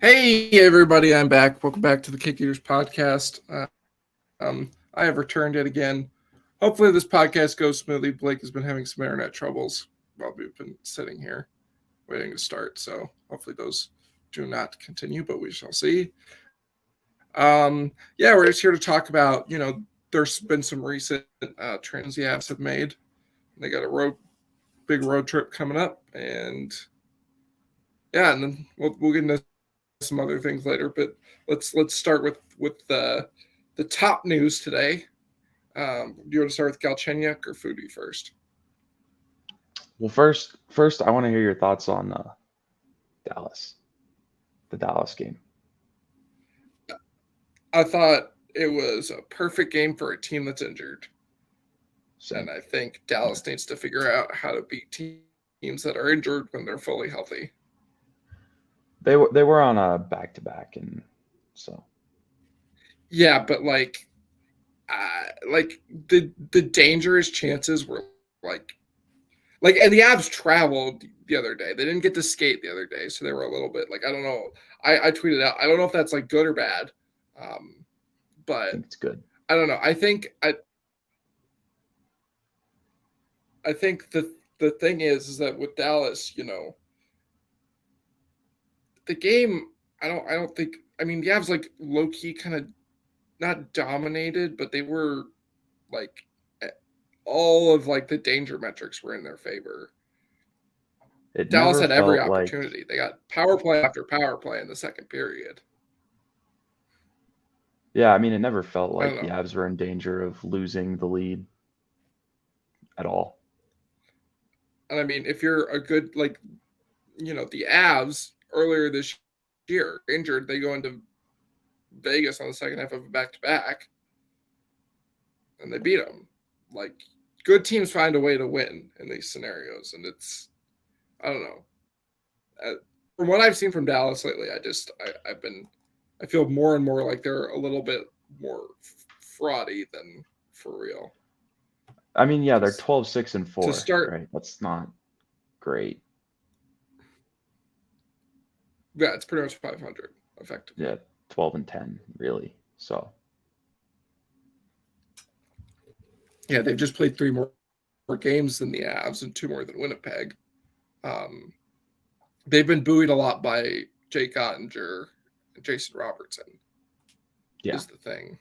Hey everybody, I'm back. Welcome back to the Kick Eaters podcast. I have returned yet again. Hopefully this podcast goes smoothly. Blake has been having some internet troubles while we've been sitting here waiting to start. So hopefully those do not continue, but we shall see. Yeah, we're just here to talk about, there's been some recent trends the Avs have made. They got a big road trip coming up, and yeah, and then we'll get into some other things later. But let's start with the top news today. Do you want to start with Galchenyuk or Foudy first? Well, first, I want to hear your thoughts on Dallas, the Dallas game. I thought it was a perfect game for a team that's injured, Same. and I think Yeah, Dallas needs to figure out how to beat teams that are injured when they're fully healthy. they were on a back to back, and so Yeah, but like the dangerous chances were like, and the Avs traveled the other day. They didn't get to skate the other day, so they were a little bit like, I don't know. I tweeted out. I don't know if that's like good or bad, um, I but think it's good. I don't know. I think the thing is that with Dallas, the game. I don't think. I mean, the Avs like low key kind of not dominated, but they were like all of like the danger metrics were in their favor. It Dallas never had every felt like, opportunity. They got power play after power play in the second period. yeah, I mean, it never felt I don't like the know. Avs were in danger of losing the lead at all. And I mean, if you're a good like, the Avs earlier this year injured, they go into Vegas on the second half of a back to back, and they beat them. Like, good teams find a way to win in these scenarios, and it's I don't know. From what I've seen from Dallas lately, I feel more and more like they're a little bit more fraudy than for real. I mean, yeah, they're Because 12-6-4, to right? start, That's not great. yeah, it's pretty much 500 effectively. Yeah, 12-10, really. So, Yeah, they've just played three more games than the Avs and two more than Winnipeg. Um, they've been buoyed a lot by Jake Ottinger and Jason Robertson yeah. is the thing.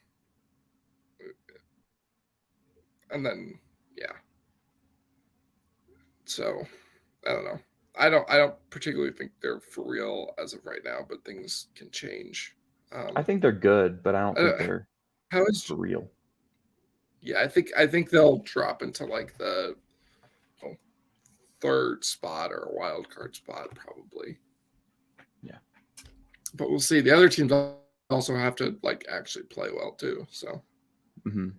And then yeah. So I don't know. I don't particularly think they're for real as of right now, but things can change. I Um think they're good, but I don't think uh, they're how is for real. yeah, I think they'll drop into like the oh, third spot or a wild card spot probably. Yeah. But we'll see. The other teams also have to like actually play well too. So Hmm.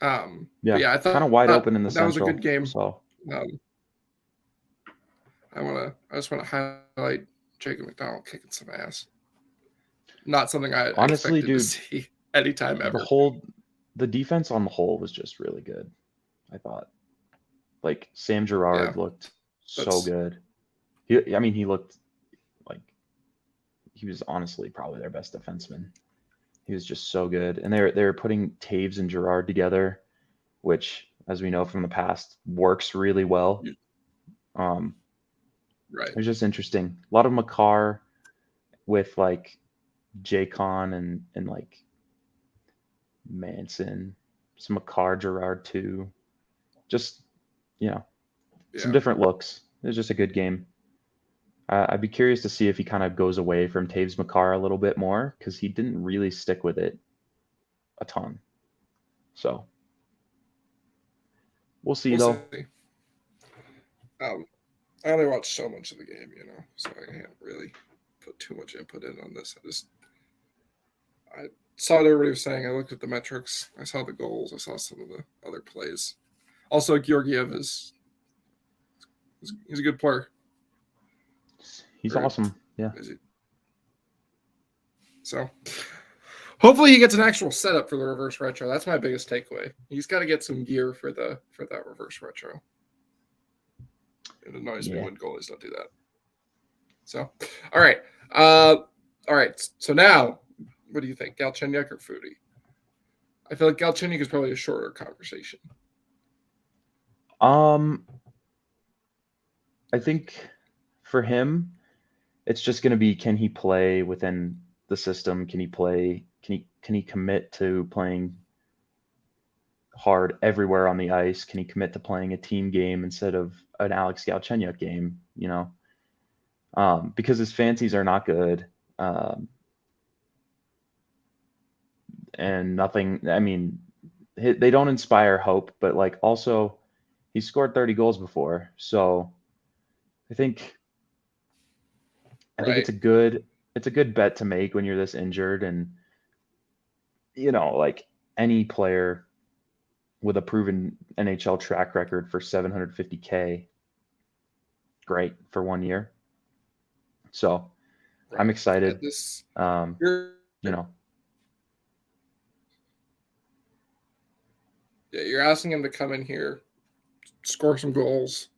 but Yeah, yeah, I kind of thought wide that open in was the a good Central. game. So, Um, I just want to highlight Jacob McDonald kicking some ass. Not something I expected honestly, to dude, see anytime the ever. whole the defense on the whole was just really good. I thought like Sam Yeah, Gerard looked so that's good. He looked like he was honestly probably their best defenseman. He was just so good, and they were putting Taves and Gerard together, which, as we know from the past, works really well. Um, right. it was just interesting. A lot of Makar with like Jaycon and like Manson, some Makar Gerard too. Just you know, some Yeah, different looks. It was just a good game. I'd be curious to see if he kind of goes away from Taves Makar a little bit more because he didn't really stick with it a ton. So we'll see we'll though. see. Um, I only watched so much of the game, so I can't really put too much input in on this. I saw what everybody was saying. I looked at the metrics. I saw the goals. I saw some of the other plays. Also, Georgiev he's a good player. He's Or awesome. Yeah. is he? So hopefully he gets an actual setup for the reverse retro. That's my biggest takeaway. He's got to get some gear for that reverse retro. It annoys me Yeah. when goalies don't do that. So, all right. All right. So now, what do you think, Galchenyuk or Foudy? I feel like Galchenyuk is probably a shorter conversation. Um, I think for him, it's just going to be, can he play within the system? Can he play? Can he commit to playing hard everywhere on the ice? Can he commit to playing a team game instead of an Alex Galchenyuk game? Because his fancies are not good, um, and nothing. I mean, they don't inspire hope, but like also, he scored 30 goals before, so I think I think Right. it's a good bet to make when you're this injured, and like any player with a proven NHL track record for 750K, great for 1 year. So I'm Right. Yeah. excited. This Um, you're you know, yeah, you're asking him to come in here, score some goals,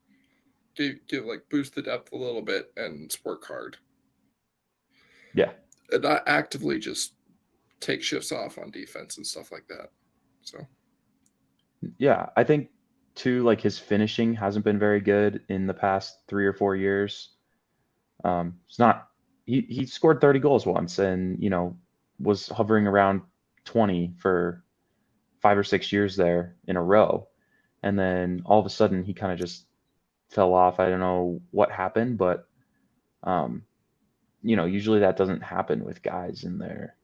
give like boost the depth a little bit, and work hard, yeah, and not actively just take shifts off on defense and stuff like that. So yeah. I think too, like his finishing hasn't been very good in the past 3 or 4 years. It's not. He scored 30 goals once, and was hovering around 20 for 5 or 6 years there in a row, and then all of a sudden he kind of just fell off. I don't know what happened, but um, usually that doesn't happen with guys in their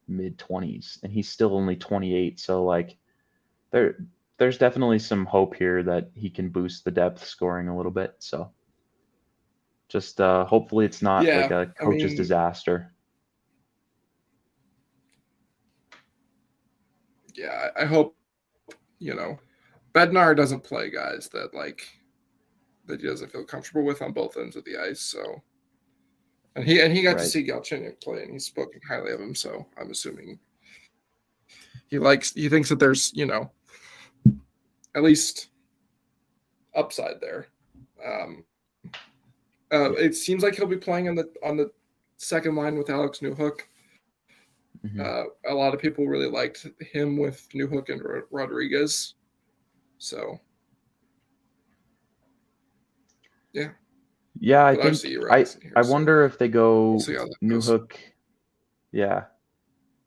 mid 20s, and he's still only 28. So like there there's definitely some hope here that he can boost the depth scoring a little bit. So just hopefully it's not like yeah, a I coach's mean, disaster. yeah, I hope Bednar doesn't play guys that he doesn't feel comfortable with on both ends of the ice. So and he got to Right. see Galchenyuk play, and he's spoken highly of him. So I'm assuming he thinks that there's at least upside there. Um, Yeah. it seems like he'll be playing on the second line with Alex Newhook. Hmm. A lot of people really liked him with Newhook and Rodriguez. So yeah, Yeah, I but obviously think you're I Robinson here, I so wonder if they we'll go see how that New goes. Hook. Yeah,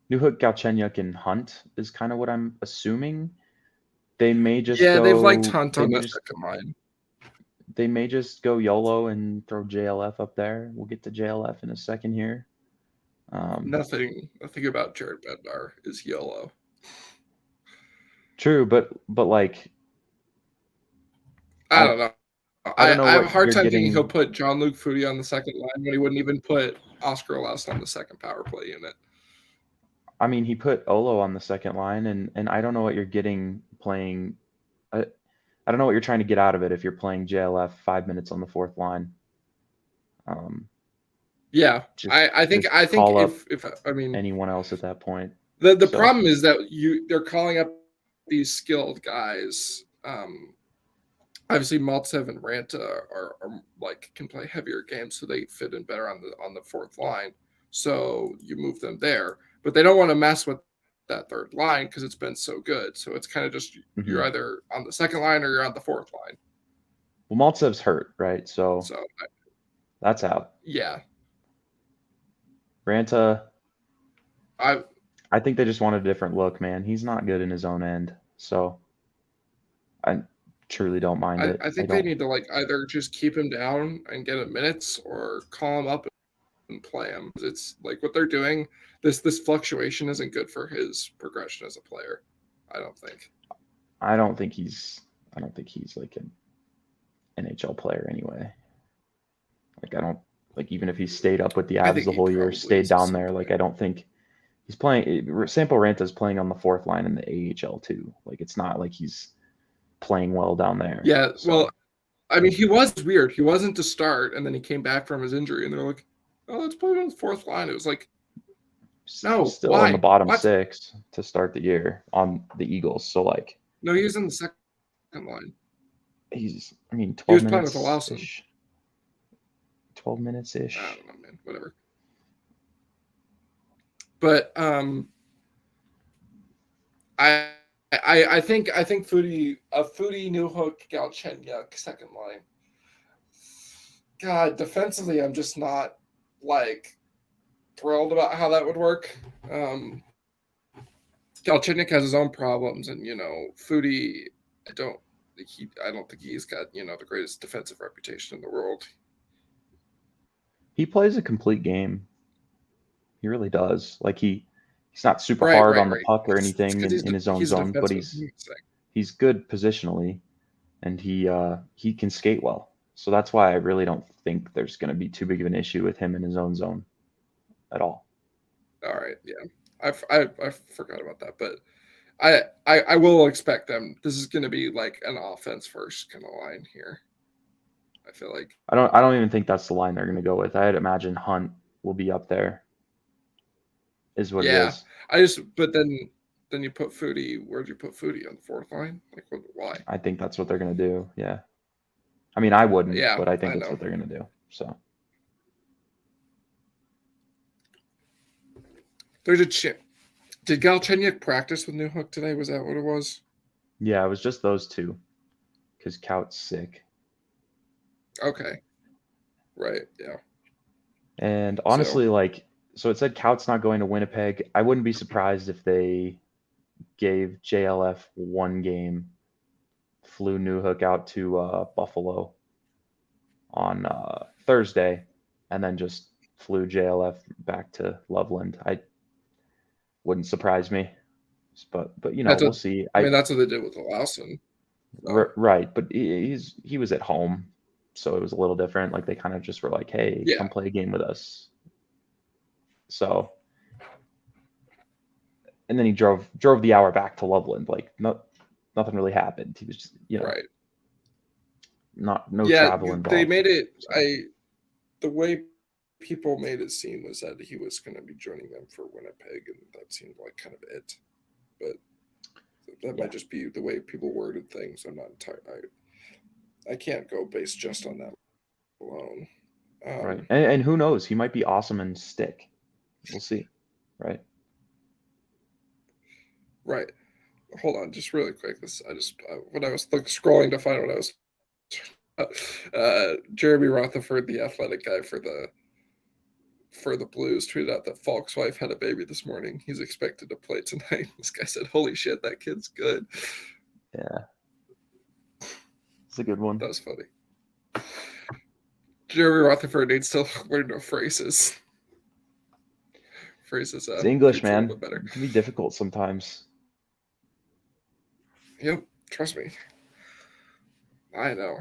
New Hook, Galchenyuk, and Hunt is kind of what I'm assuming. They may just Yeah, they've liked go. Hunt They on may the just second line. they may just go YOLO and throw JLF up there. We'll get to JLF in a second here. Um, Nothing about Jared Bednar is yellow. True, but like I I don't know. I don't I know have a what hard you're time thinking he'll getting. put Jean-Luc Foudy on the second line when he wouldn't even put Oscar Last on the second power play unit. I mean, he put Olo on the second line, and I don't know what you're getting playing. I, I don't know what you're trying to get out of it if you're playing JLF 5 minutes on the fourth line. Um, Yeah, just just I think call up if I mean anyone else at that point. the So problem is that they're calling up these skilled guys. Obviously Maltsev and Ranta are like can play heavier games, so they fit in better on the fourth line. So you move them there, but they don't want to mess with that third line because it's been so good. So it's kind of just you're mhm. either on the second line or you're on the fourth line. Well, Maltsev's hurt, right? So So that's out. yeah, Ranta, I I think they just wanted a different look, man. He's not good in his own end, so I truly don't mind it. I I think they don't. need to like either just keep him down and get him minutes or call him up and play him. It's like what they're doing. This fluctuation isn't good for his progression as a player. I don't think. I don't think he's. I don't think he's like an NHL player anyway. Like I don't like even if he stayed up with the I Avs think the he whole year, probably stayed is at down some there. Like point. I don't think he's playing. Sample Ranta's playing on the fourth line in the AHL too. Like it's not like he's playing well down there. Yeah, well, So I mean, he was weird. He wasn't to start, and then he came back from his injury, and they're like, "Oh, let's put him on the fourth line." It was like, no, still in the why? bottom What? six to start the year on the Eagles. So like No, he was in the second line. he's I mean He 12 was playing with minutes Olausen. ish. 12 minutes I ish. don't know, man. Whatever. But I think Foudy, New Hook, Galchenyuk, second line. God, defensively, I'm just not like thrilled about how that would work. Um, Galchenyuk has his own problems, and Foudy, I don't I don't think he's got the greatest defensive reputation in the world. He plays a complete game. He really does. Like he's not super Right, hard right, on the right. puck or It's anything because in his own he's a zone, but defenseman. he's good positionally, and he can skate well. So that's why I really don't think there's going to be too big of an issue with him in his own zone at all. All right, yeah. I forgot about that, but I will expect them. This is going to be like an offense first kind of line here. I feel like. I don't even think that's the line they're going to go with. I'd imagine Hunt will be up there. Is what it Yeah, is. but then you put Foudy. Where'd you put Foudy on the fourth line? Like, why? I think that's what they're going to do. Yeah. I mean, I wouldn't, Yeah, but I think I that's know. what they're going to do. So There's a chance. Did Galchenyuk practice with New Hook today? Was that what it was? yeah, it was just those two because Cout's sick. Okay, right. Yeah. And So honestly, like, so it said Cout's not going to Winnipeg. I wouldn't be surprised if they gave JLF one game, flew Newhook out to Buffalo on Thursday, and then just flew JLF back to Loveland. I wouldn't surprise me, but that's we'll what see. I mean. That's what they did with Lawson. So Right, but he was at home, so it was a little different. Like they kind of just were like, "Hey, yeah, come play a game with us." So, and then he drove the hour back to Loveland. Like nothing really happened. He was just right. not no Yeah, travel they involved. made it. So The way people made it seem was that he was going to be joining them for Winnipeg, and that seemed like kind of it. But that yeah, might just be the way people worded things. I'm not entirely. I can't go based just on that alone. right. Um, And who knows? He might be awesome and stick. We'll see. Right. right. Hold on, just really quick. This I just when I was scrolling to find what I was. Jeremy Rutherford, the athletic guy for the Blues, tweeted out that Falk's wife had a baby this morning. He's expected to play tonight. This guy said, "Holy shit, that kid's good." Yeah, it's a good one. That was funny. Jeremy Rutherford needs to learn no phrases. Phrases It's English, gets a little man. bit better. It can be difficult sometimes. Yep, trust me. I know.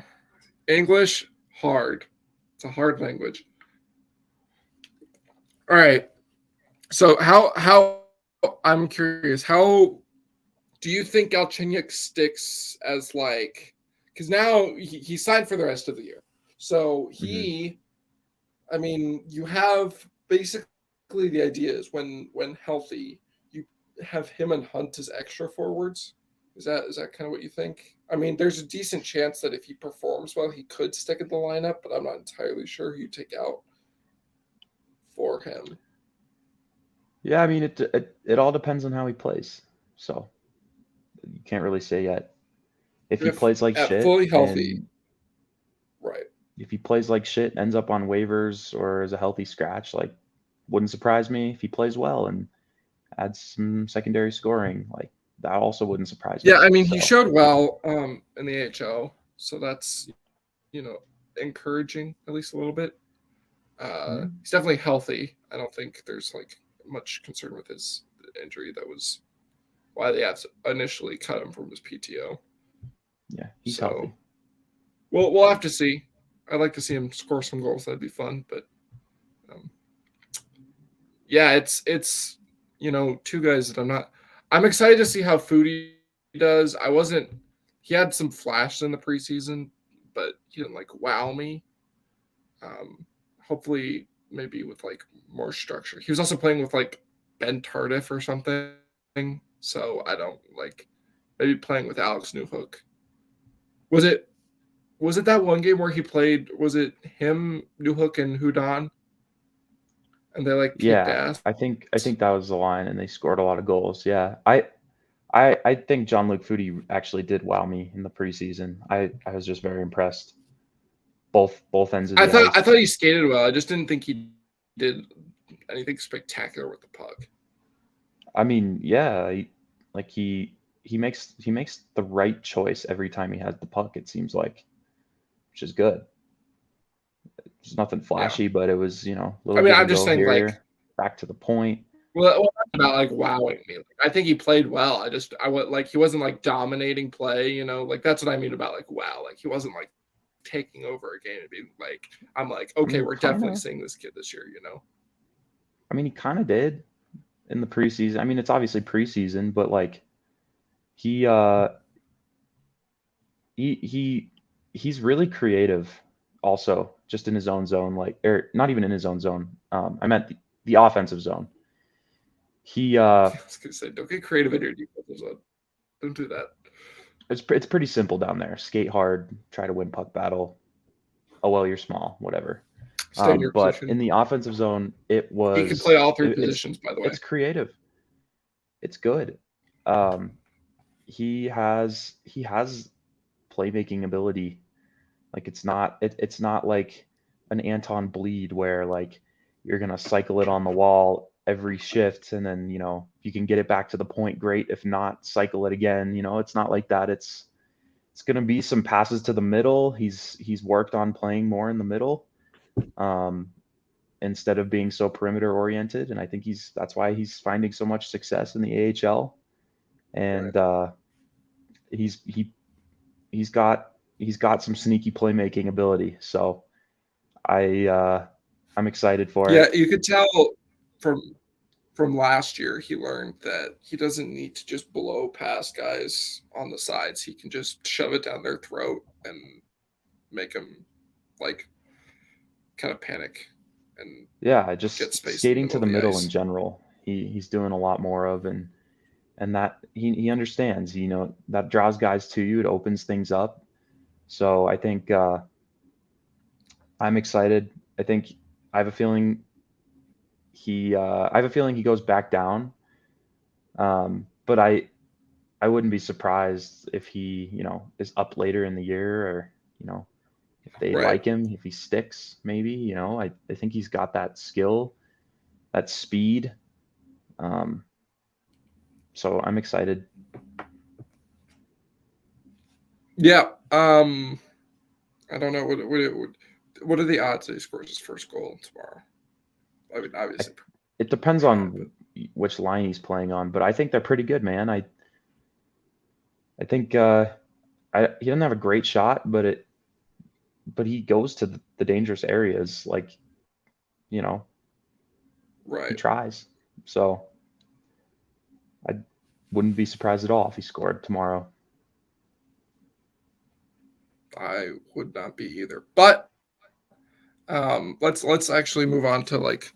English, hard. It's a hard language. All right. So how I'm curious, how do you think Galchenyuk sticks as like because now he signed for the rest of the year. So Hmm. I mean, you have basically the idea is when healthy, you have him and Hunt as extra forwards. Is that kind of what you think? I mean, there's a decent chance that if he performs well, he could stick in the lineup, but I'm not entirely sure who you take out for him. Yeah, I mean it all depends on how he plays. So you can't really say yet. If he If plays like at shit fully healthy, and right? if he plays like shit, ends up on waivers or as a healthy scratch, like wouldn't surprise me if he plays well and adds some secondary scoring. Like that also wouldn't surprise Yeah, me. I mean, he So showed well in the AHL, so that's you know encouraging at least a little bit. yeah, He's definitely healthy. I don't think there's like much concern with his injury. That was why they had initially cut him from his PTO. yeah, he's So healthy. we'll have to see. I'd like to see him score some goals. That'd be fun. But um, yeah, it's two guys that I'm not. I'm excited to see how Foudy does. I wasn't. He had some flashes in the preseason, but he didn't like wow me. Hopefully, maybe with like more structure. He was also playing with like Ben Tardif or something. So I don't like maybe playing with Alex Newhook. Was it Was it that one game where he played? Was it him, Newhook, and Hudon, and they like kicked Yeah, ass? I think that was the line, and they scored a lot of goals. Yeah, I think Jean-Luc Foudy actually did wow me in the preseason. I was just very impressed. Both ends of I the thought I ice. thought he skated well. I just didn't think he did anything spectacular with the puck. I mean, yeah, like he makes the right choice every time he has the puck. It seems like, which is good. It's nothing Yeah, flashy, but it was a I little mean, give I'm and just go saying, like, here, back to the point. that's about like wowing me. Like, I think he played well. I was like, he wasn't like dominating play. Like that's what I mean about like wow. Like he wasn't like taking over a game and being like, I'm like, I okay, mean, we're kind definitely of. seeing this kid this year. I mean, he kind of did in the preseason. I mean, it's obviously preseason, but like he uh he he he's really creative also just in his own zone, like, or not even in his own zone. I meant the offensive zone. He I was gonna say, don't get creative in your defensive zone. Don't do that. it's pretty simple down there. Skate hard, try to win puck battle. Oh well, you're small, whatever. Stay in your But position. in the offensive zone, He can play all three it's positions, by the way. it's creative. It's good. Um, he has playmaking ability. Like it's not like an Anton Bleed where like you're gonna cycle it on the wall every shift and then if you can get it back to the point, great. If not, cycle it again. It's not like that. It's gonna be some passes to the middle. He's worked on playing more in the middle, um, instead of being so perimeter oriented, and I think that's why he's finding so much success in the AHL. Right. And he's he he's got some sneaky playmaking ability. So I'm excited for Yeah, it. you could tell from from last year he learned that he doesn't need to just blow past guys on the sides. He can just shove it down their throat and make them like kind of panic and Yeah, get just space in the skating middle to of the the middle in ice. general. He's doing a lot more of, and that he understands. That draws guys to you. It opens things up. So I think I'm excited. I think I have a feeling he goes back down. But I wouldn't be surprised if he is up later in the year, or if they Right. like him, if he sticks, maybe. I think he's got that skill, that speed. Um, so I'm excited. Yeah. I don't know what are the odds that he scores his first goal tomorrow? I mean, I, obviously it depends pretty high, but on which line he's playing on, but I think they're pretty good, man. I think he doesn't have a great shot, but he goes to the dangerous areas. Like, you know, he right. tries. So I wouldn't be surprised at all if he scored tomorrow. I would not be either. But let's actually move on to like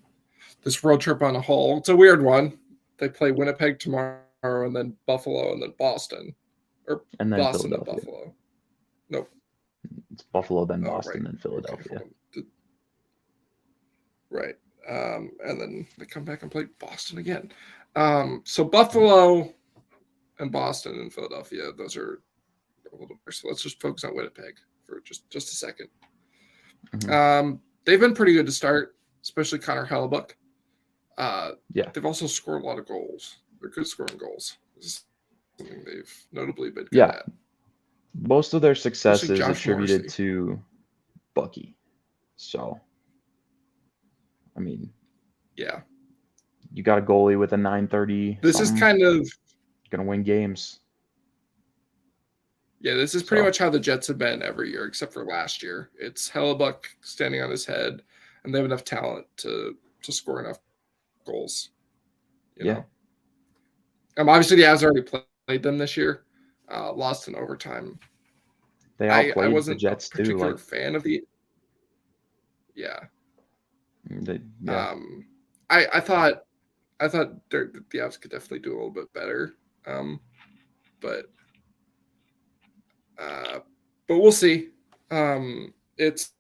this road trip on a whole. It's a weird one. They play Winnipeg tomorrow and then Buffalo and then Boston. Or And then Boston and Philadelphia. Buffalo. Nope. It's Buffalo, then Oh, right. Boston, then Okay, hold Philadelphia. on. Right. And then they come back and play Boston again. So Buffalo and Boston and Philadelphia, those are a little better. So let's just focus on Winnipeg for just a second. Hmm. They've been pretty good to start, especially Connor Hellebuck. Uh, Yeah. they've also scored a lot of goals. They're good scoring goals. This is something they've notably been good Yeah. at, Most of their especially success is Josh attributed Morrissey. to Bucky. So, I mean, Yeah, you got a goalie with a 930 this is something, kind of gonna win games. yeah. This is pretty So, much how the Jets have been every year, except for last year. It's Hellebuck standing on his head, and they have enough talent to score enough goals. You yeah, know, obviously the Avs already played them this year, lost in overtime. they I outplayed the wasn't a Jets too. particular Like, fan of the yeah. yeah, Um, I thought the Avs could definitely do a little bit better, um, but uh, but we'll see. It's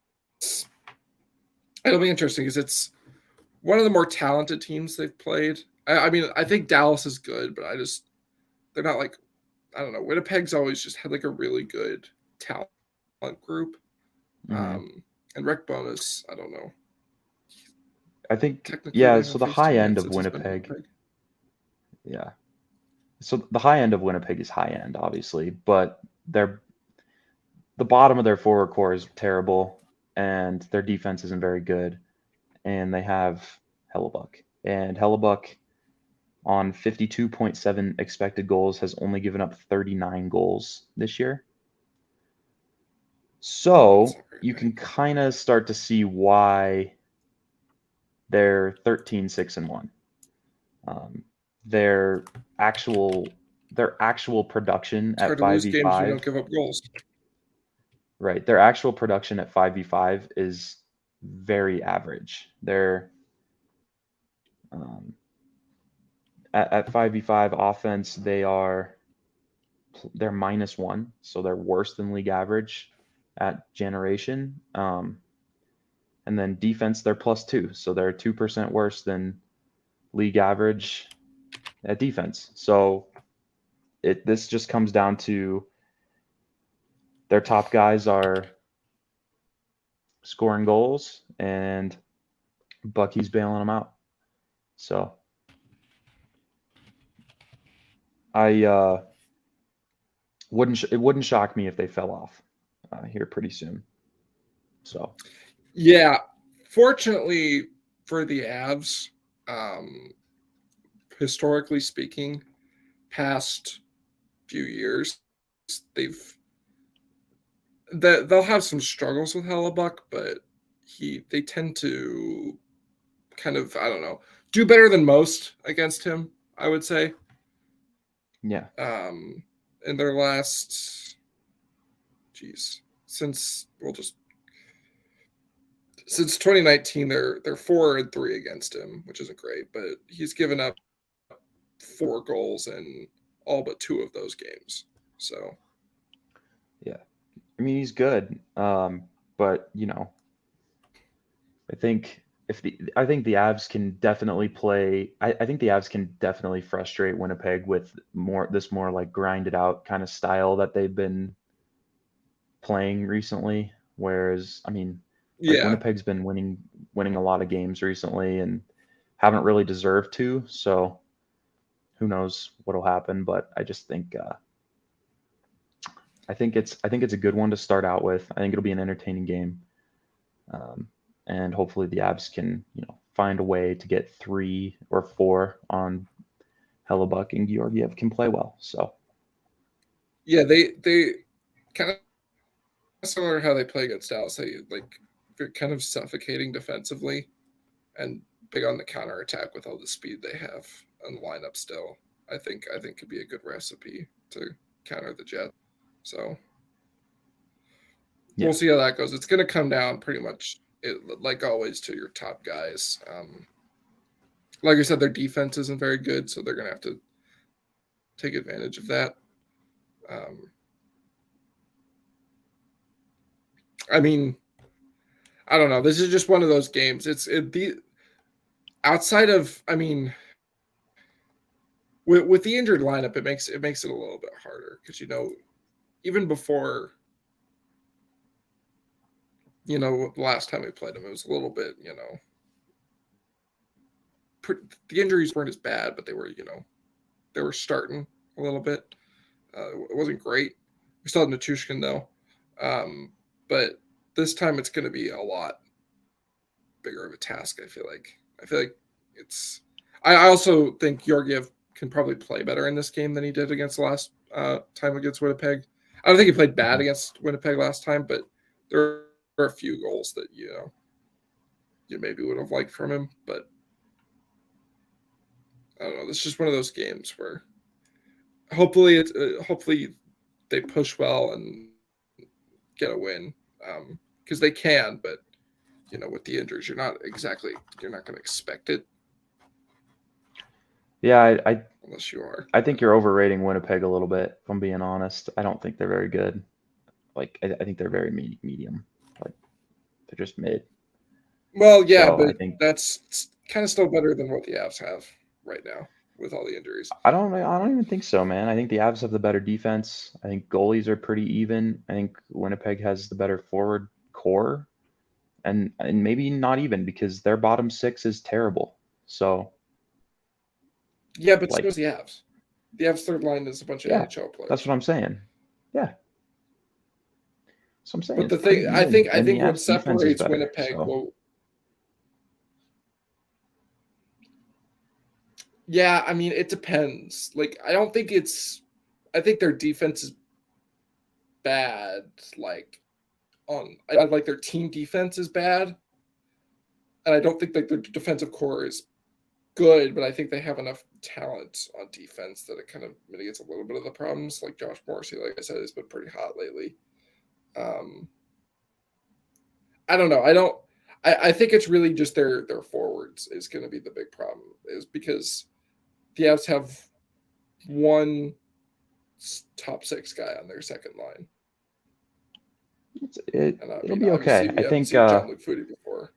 it'll be interesting because it's one of the more talented teams they've played. I mean, I think Dallas is good, but they're not like, I don't know. Winnipeg's always just had like a really good talent group. Hmm. And Rick Bonus, I don't know. I think, Technically, yeah. they So haven't the faced high him end yet of since he's been in Winnipeg, Winnipeg. yeah. So the high end of Winnipeg is high end, obviously, but the bottom of their forward core is terrible, and their defense isn't very good, and they have Hellebuck, and Hellebuck on 52.7 expected goals has only given up 39 goals this year. That's So not very you can big. kind of start to see why they're 13, 6, and 1. Um, their actual their actual production It's at hard to lose games when you 5v5, don't give up goals. right? Their actual production at 5v5 is very average. Um, at 5v5 offense, they're -1, so they're worse than league average at generation. And then defense, they're +2, so they're 2% worse than league average at defense. So this just comes down to their top guys are scoring goals, and Bucky's bailing them out. So I it wouldn't shock me if they fell off here pretty soon. So Yeah, fortunately for the Avs, um, historically speaking, past few years, they've they'll have some struggles with Hellebuck, but they tend to kind of, I don't know, do better than most against him. I would say. yeah, In their last, geez, since 2019, they're 4-3 against him, which isn't great, but he's given up 4 goals in all but 2 of those games. So yeah. I mean, he's good, but I think the Avs can definitely play. I think the Avs can definitely frustrate Winnipeg with more like grinded out kind of style that they've been playing recently. Whereas, I mean, like yeah, Winnipeg's been winning a lot of games recently and haven't really deserved to. So who knows what'll happen? But I just think I think it's a good one to start out with. I think it'll be an entertaining game, and hopefully the Avs can find a way to get 3 or 4 on Hellebuck, and Georgiev can play well. So yeah, they kind of similar to how they play against Dallas. They're kind of suffocating defensively and big on the counter attack with all the speed they have on the lineup. Still, I think could be a good recipe to counter the Jets. So we'll yeah, see how that goes. It's going to come down pretty much, like always, to your top guys. Like I said, their defense isn't very good, so they're going to have to take advantage of that. Um, I mean, I don't know. This is just one of those games. The outside of, I mean, with the injured lineup, it makes it a little bit harder because even before the last time we played them, it was a little bit the injuries weren't as bad, but they were starting a little bit. It wasn't great. We still had Natushkin though, but this time it's going to be a lot bigger of a task. I feel like it's. I also think Georgiev can probably play better in this game than he did against the last time against Winnipeg. I don't think he played bad hmm against Winnipeg last time, but there are a few goals that you maybe would have liked from him. But I don't know. This is just one of those games where hopefully they push well and get a win, because they can. But with the injuries, you're not going to expect it yeah. unless you are. I But think you're overrating Winnipeg a little bit. If I'm being honest, I don't think they're very good. like I think they're very medium. Like they're just mid. Well, yeah, So but I think that's kind of still better than what the Avs have right now with all the injuries. I don't even think so, man. I think the Avs have the better defense. I think goalies are pretty even. I think Winnipeg has the better forward core, and maybe not even because their bottom six is terrible. So Yeah, but so like is the Avs. The Avs third line is a bunch of yeah, NHL that's players. what I'm saying. Yeah, so I'm saying But it's the thing, pretty even, I and the think what Avs defense is separates better. Winnipeg, So well, yeah, I mean, it depends. Like, I don't think it's. I think their defense is bad. Like, I like their team defense is bad, and I don't think like their defensive core is good. But I think they have enough talent on defense that it kind of mitigates a little bit of the problems. Like Josh Morrissey, like I said, has been pretty hot lately. Um, I don't know. I don't. I think it's really just their forwards is going to be the big problem. Is because the Avs have one top six guy on their second line, and I it'll mean, be obviously, okay. we haven't seen Jean-Luc Foudy before.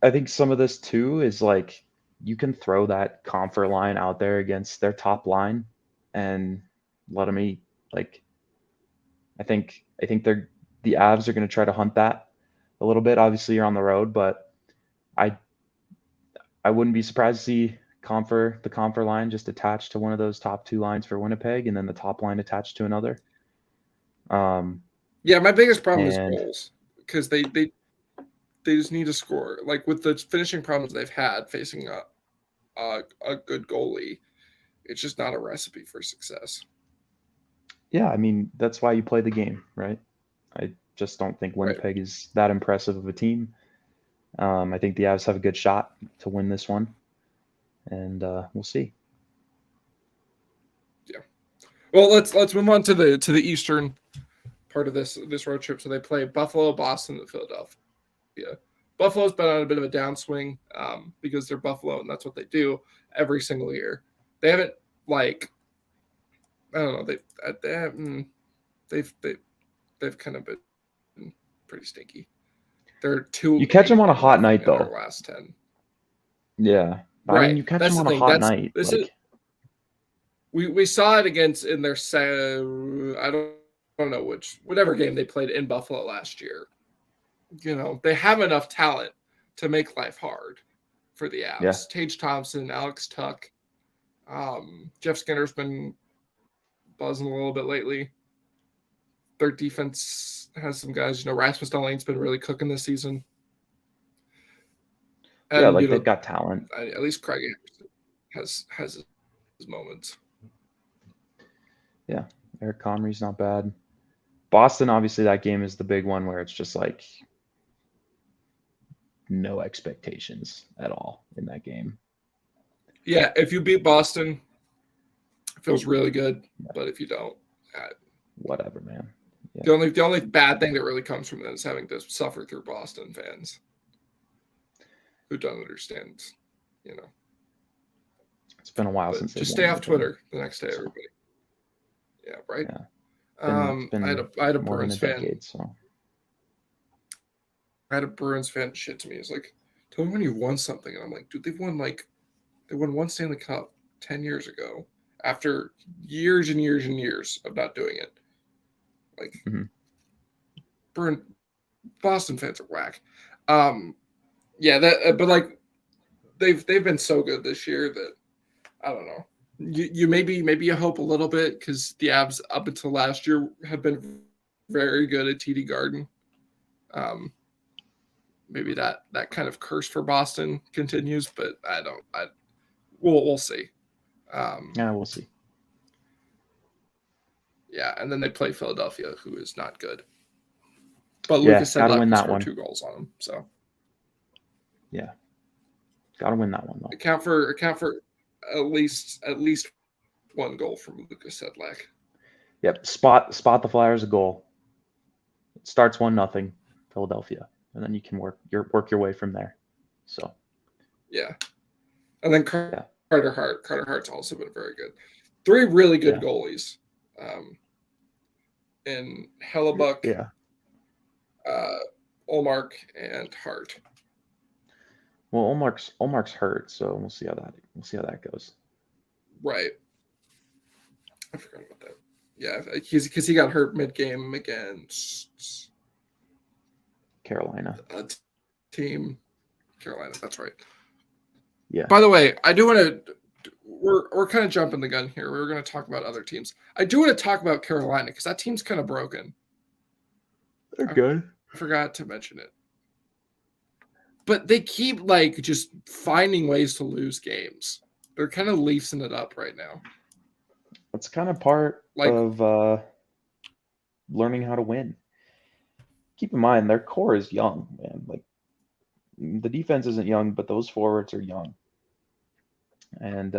I think some of this too is like you can throw that comfort line out there against their top line and let them eat. Like I think the Avs are going to try to hunt that a little bit. Obviously, you're on the road, but I I wouldn't be surprised to see the comfort line just attached to one of those top two lines for Winnipeg, and then the top line attached to another. Um, Yeah, my biggest problem is and goals because they just need to score. Like with the finishing problems they've had facing a good goalie, it's just not a recipe for success. yeah, I mean that's why you play the game, right? I just don't think Right. Winnipeg is that impressive of a team. I think the Avs have a good shot to win this one, and we'll see. Yeah. Well, let's move on to the eastern part of this road trip. So they play Buffalo, Boston, and Philadelphia. Buffalo's been on a bit of a downswing because they're Buffalo and that's what they do every single year. They haven't like I don't know they haven't, they've they've kind of been pretty stinky. They're two You catch eight them on a and hot nothing night, in their though. last 10. Yeah, I mean Right. you catch That's them the on a thing. hot night, This is like we saw it against in their I don't know whatever game they played in Buffalo last year. They have enough talent to make life hard for the yeah, Avs. Tage Thompson, Alex Tuck, Jeff Skinner's been buzzing a little bit lately. Their defense has some guys. Rasmus Dahlin's been really cooking this season, yeah, and like they've got talent. at least Craig Anderson has his moments. Yeah, Eric Comrie's not bad. Boston, obviously, that game is the big one where it's just like no expectations at all in that game. Yeah, if you beat Boston, it feels really good. Yeah, But if you don't, whatever, man. Yeah, the only bad thing that really comes from that is having to suffer through Boston fans who don't understand. You know, it's been a while but since they've just won stay off anything. Twitter the next day, So everybody. Yeah, right. yeah, it's I had been a more than Bruins a fan. decade. So I had a Bruins fan shit to me. He's like, "Tell me when you won something," and I'm like, "Dude, they won one Stanley Cup 10 years ago after years and years and years of not doing it." Like, mhm. Boston fans are whack. Um, yeah, but like they've been so good this year that I don't know. You maybe you hope a little bit because the Avs up until last year have been very good at TD Garden. Um, maybe that kind of curse for Boston continues, but I don't. We'll see. Um, Yeah, we'll see. yeah, and then they play Philadelphia, who is not good. But Yeah, Lucas got to Sedlak win can that score one. 2 goals on him, so Yeah, got to win that one though. account for at least 1 goal from Lucas Sedlak. Yep, spot the Flyers a goal. It starts 1-0 Philadelphia, and then you can work your way from there. So Yeah, and then yeah, Carter Hart. Carter Hart's also been very good. 3 really good yeah, goalies. Um, in Hellebuck, Yeah. Olmark, and Hart. Well, Olmark's hurt, so we'll see how that goes. Right. I forgot about that. Yeah, because he got hurt mid-game against Carolina. a team, Carolina. That's right. Yeah. By the way, I do want to. We're kind of jumping the gun here. We were going to talk about other teams. I do want to talk about Carolina because that team's kind of broken. They're good. I forgot to mention it, but they keep like just finding ways to lose games. They're kind of leafing it up right now. That's kind of part Like, of learning how to win. Keep in mind, their core is young, man. Like the defense isn't young, but those forwards are young, and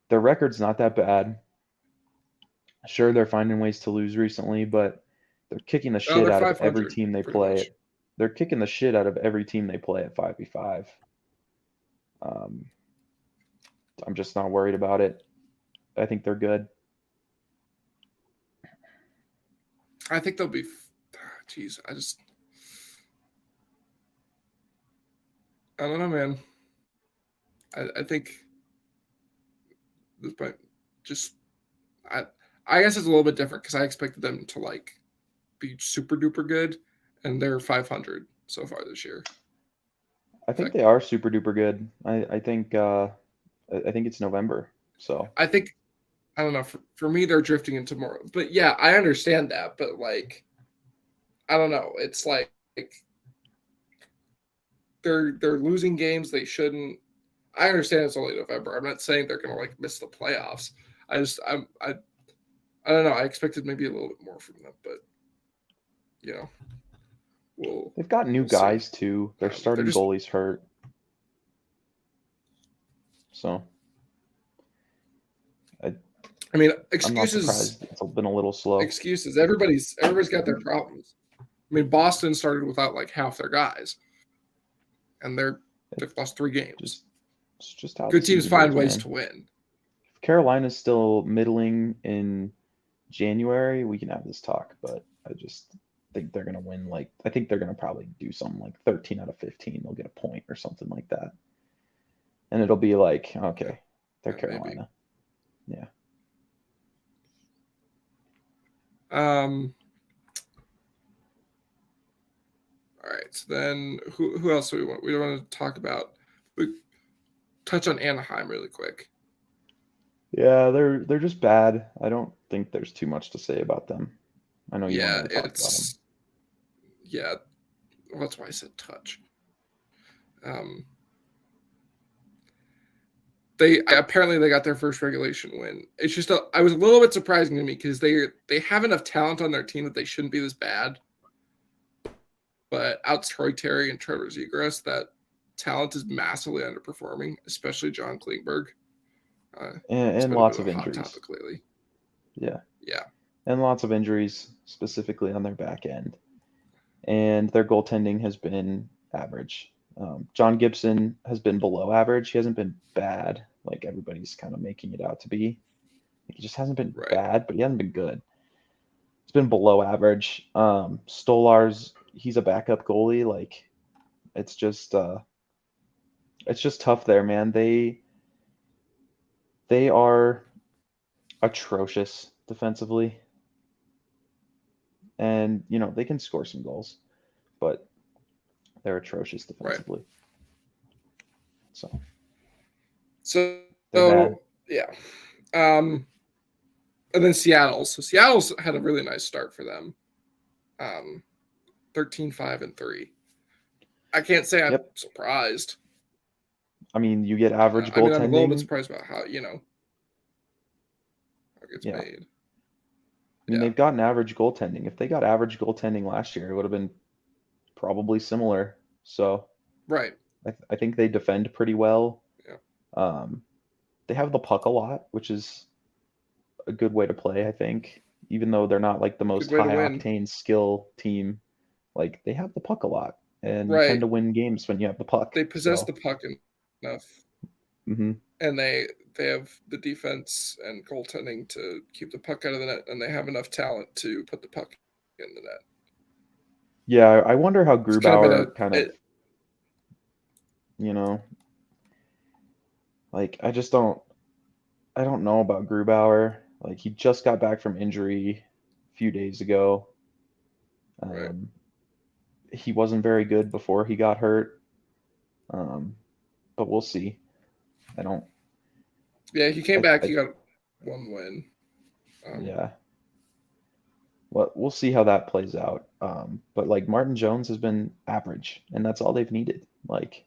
their record's not that bad. Sure, they're finding ways to lose recently, but they're kicking the oh, shit they're out of every 500 team they pretty play. much. They're kicking the shit out of every team they play at 5v5. Um, I'm just not worried about it. I think they're good. I think they'll be. Jeez, I don't know, man. I think this might just I I guess it's a little bit different because I expected them to like be super duper good, and they're 500 so far this year. I think they are super duper good. I think it's November, so I think I don't know. For me, they're drifting into more. But yeah, I understand that. But like, I don't know. It's like they're losing games they shouldn't. I understand it's only November. I'm not saying they're gonna like miss the playoffs. I don't know. I expected maybe a little bit more from them, but you know, we'll they've got new we'll see. guys too. Their They're starting just. goalie's hurt, so I, I mean, I'm not excuses. surprised. It's been a little slow. Excuses. Everybody's got their problems. I mean, Boston started without like half their guys, and they've lost 3 games. Just it's just how the Good teams season find goes, ways man. to win. If Carolina's still middling in January, we can have this talk, but I just think they're gonna win. Like I think they're gonna probably do something like 13 out of 15. They'll get a point or something like that, and it'll be like, okay, they're Maybe. Carolina. Yeah. Um. All right. So then, who else do we want? We don't want to talk about. We touch on Anaheim really quick. Yeah, they're just bad. I don't think there's too much to say about them. I know you Yeah, wanted to talk about them. it's yeah. Well, that's why I said touch. Um, they apparently they got their first regulation win. It's just I was a little bit surprising to me because they have enough talent on their team that they shouldn't be this bad. But out Troy Terry and Trevor Zegras, that talent is massively underperforming, especially John Klingberg. It's And been a bit lots of of a hot injuries. topic lately. Yeah, Yeah, and lots of injuries specifically on their back end. And their goaltending has been average. John Gibson has been below average. He hasn't been bad, like everybody's kind of making it out to be. He just hasn't been right, bad, but he hasn't been good. It's been below average. Stolar's he's a backup goalie. Like it's just tough there, man. They are atrocious defensively, and they can score some goals, but they're atrocious right. defensively. So So, they're bad. yeah. Um, and then Seattle. So Seattle's had a really nice start for them. 13-5-3. I can't say I'm Yep. surprised. I mean, you get average I mean, I'm a little bit goaltending. surprised about how it gets Yeah. made. I mean, Yeah. they've gotten average goaltending. If they got average goaltending last year, it would have been probably similar. So Right. I think they defend pretty well. Yeah. Um, they have the puck a lot, which is a good way to play, I think. Even though they're not like the Good most way to high win. octane skill team, like they have the puck a lot, and you tend Right. to win games when you have the puck. They possess So the puck enough. Mm-hmm. and they have the defense and goaltending to keep the puck out of the net, and they have enough talent to put the puck in the net. Yeah, I wonder how It's kind of been Grubauer kind of, you know, like I don't know about Grubauer. Like he just got back from injury a few days ago. right. Um, he wasn't very good before he got hurt. Um, but we'll see. I don't. Yeah, he came back. I He got one win. yeah. Well, we'll see how that plays out. But like Martin Jones has been average, and that's all they've needed. Like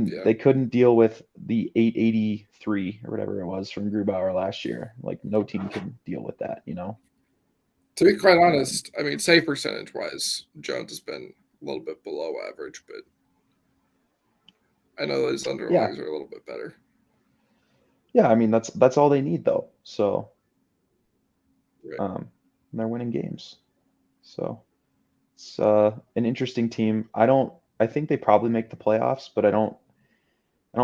Yeah. they couldn't deal with the 883 or whatever it was from Grubauer last year. Like no team can deal with that, you know. To be quite Um, honest, I mean, save percentage wise, Jones has been a little bit below average, but I know his yeah, underlings are a little bit better. yeah. I mean that's all they need though. So Right. um, they're winning games. So it's an interesting team. I think they probably make the playoffs, but I don't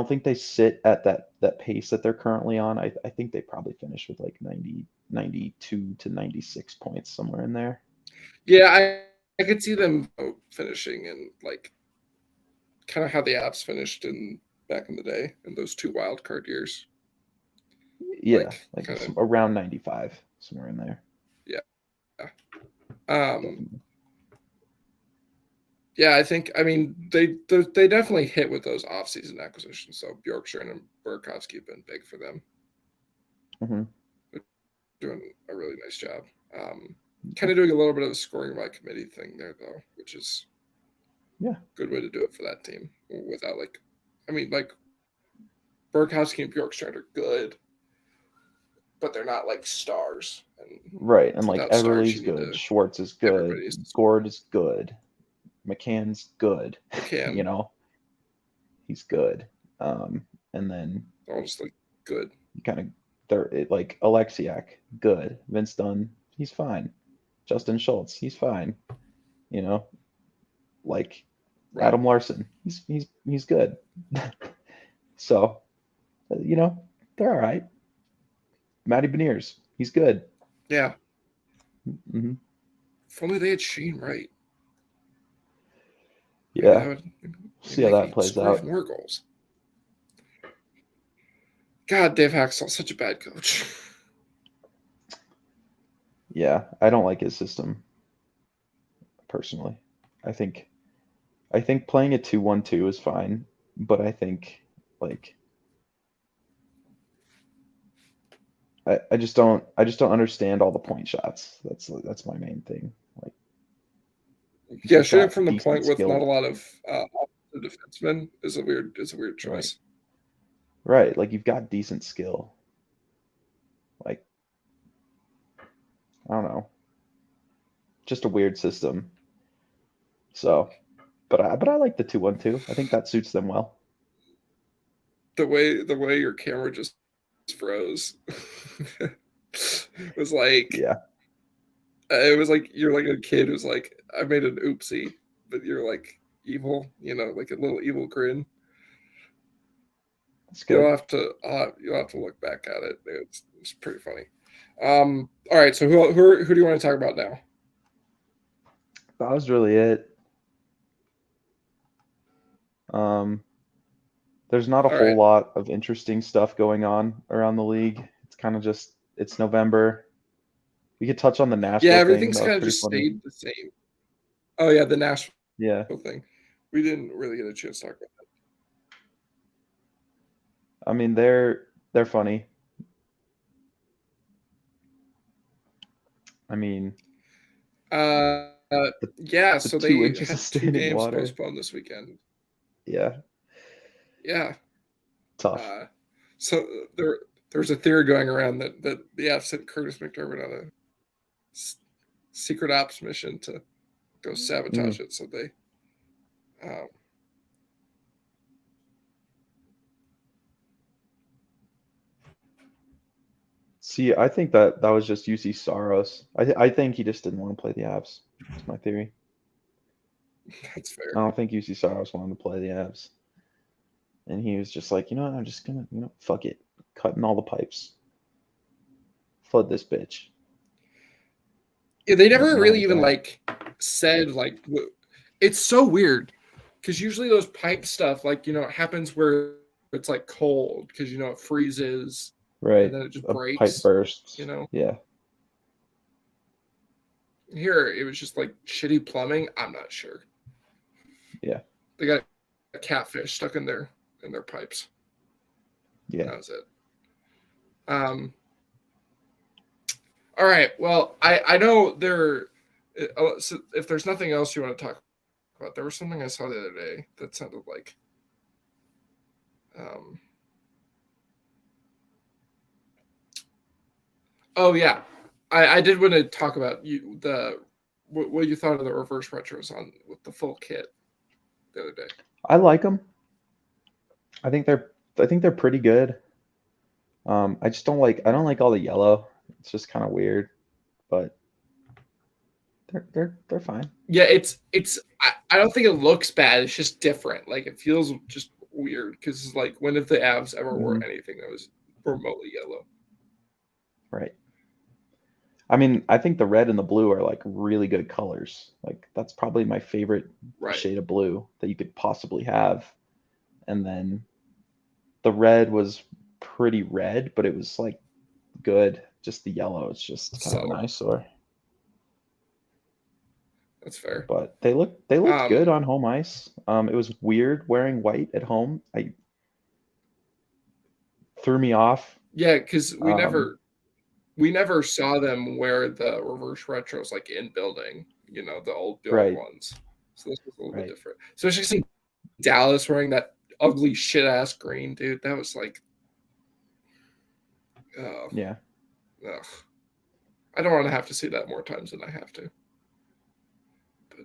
think they sit at that pace that they're currently on. I think they probably finish with like 92 to 96 points somewhere in there. Yeah, I could see them finishing in like kind of how the apps finished in back in the day in those two wild card years. Yeah, Like like kind of around 95 somewhere in there. yeah. Um Definitely. yeah, I mean they definitely hit with those off-season acquisitions. So Bjorkstrand and Burakovsky have been big for them. Hmm. They're doing a really nice job. Um Kind of doing a little bit of a scoring by committee thing there though, which is Yeah, a good way to do it for that team without like I mean like Burakovsky and Bjorkstrand are good, but they're not like stars. And right. And like without stars, Everly's you need good, to Schwartz is good, everybody needs to score. Gord is good, McCann's good. You McCann, know, he's good. Um, and then all just like good. you kind of like Alexiak, good. Vince Dunn, he's fine. Justin Schultz, he's fine. You know, like Right. Adam Larson, he's good. So, you know, they're all right. Matty Beniers, he's good. Yeah. Hmm. If only they had Shane right. Maybe that Yeah, would see maybe how they that could plays score even out. more goals. God, Dave Haxtell's such a bad coach. Yeah, I don't like his system personally. I think I think playing a 2-1-2 is fine, but I think like I just don't understand all the point shots. That's my main thing. Like Yeah, you've shooting got from the decent point with not a skill, lot of offensive defensemen is a weird right? choice. Right, like you've got decent skill. Like I don't know, just a weird system. So, but I like the 2-1-2. I think that suits them well. The way your camera just froze was like Yeah, it was like you're like a kid who's like, I made an oopsie, but you're like evil, you know, like a little evil grin. that's good. You'll have to look back at it. It's pretty funny. All right, so who do you want to talk about now? That was really it. Um, there's not a All whole right, lot of interesting stuff going on around the league. It's kind of just it's November. We could touch on the yeah, Nashville thing. everything's That was kind of pretty just funny. stayed the same. Oh yeah, the Nashville Yeah. thing. We didn't really get a chance to talk about I mean, they're funny. I mean, that. the Yeah, the so two they inches of had two standing games water. postponed this weekend. Yeah, Yeah. tough. Uh, so there's a theory going around that the F sent Curtis McDermott on a s- secret ops mission to go Mm. sabotage it. So they, um, See, I think that was just UC Saros. I think he just didn't want to play the Avs. That's my theory. that's I fair. don't think UC Saros wanted to play the Avs. And he was just like, you know what, I'm just gonna, fuck it. Cutting all the pipes. Flood this bitch. Yeah, they Nothing never wrong really with even that. like said like it's so weird because usually those pipe stuff like it happens where it's like cold because it freezes and Right. then it just A pipe breaks. bursts. Yeah. Here it was just like shitty plumbing. I'm not sure. Yeah. They got a catfish stuck in their pipes. Yeah. That was it. Um. All right. Well, I know there. So if there's nothing else you want to talk about, there was something I saw the other day that sounded like. Um, oh yeah, I did want to talk about what you thought of the reverse retros on with the full kit the other day. I like them. I think they're pretty good. I don't like all the yellow. It's just kind of weird, but they're fine. Yeah, I don't think it looks bad. It's just different. Like it feels just weird because like when have the Avs ever wore Hmm. anything that was remotely yellow? Right. I mean, I think the red and the blue are like really good colors. Like that's probably my favorite Right. shade of blue that you could possibly have. And then the red was pretty red, but it was like good. Just the yellow is just kind of an So eyesore. that's fair. But they looked good Um, on home ice. It was weird wearing white at home. I threw me off. yeah, because Um, we never saw them wear the reverse retros like in building. The old right, ones. So this was a little bit right. different. Especially seeing Dallas wearing that ugly shit ass green, dude. That was like, oh, Yeah. ugh. I don't want to have to see that more times than I have to. But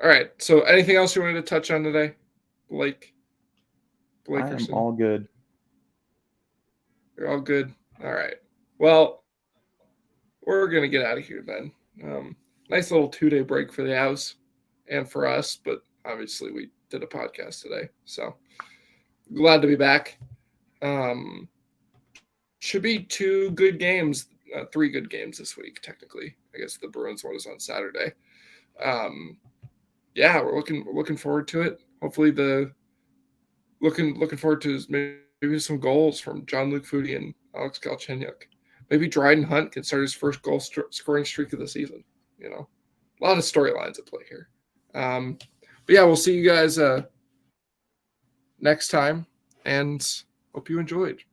all right. So anything else you wanted to touch on today, Blake I am Blakerson? all good. You're all good. All right. Well, we're gonna get out of here then. Nice little 2 day break for the Avs and for us, but obviously we did a podcast today, so glad to be back. Um, should be 2 good games, 3 good games this week. Technically, I guess the Bruins one is on Saturday. Um, yeah, we're looking forward to it. Hopefully, the looking forward to maybe some goals from Jean-Luc Foudy and Alex Galchenyuk. Maybe Dryden Hunt can start his first scoring streak of the season. A lot of storylines at play here. Um, but yeah, we'll see you guys next time, and hope you enjoyed.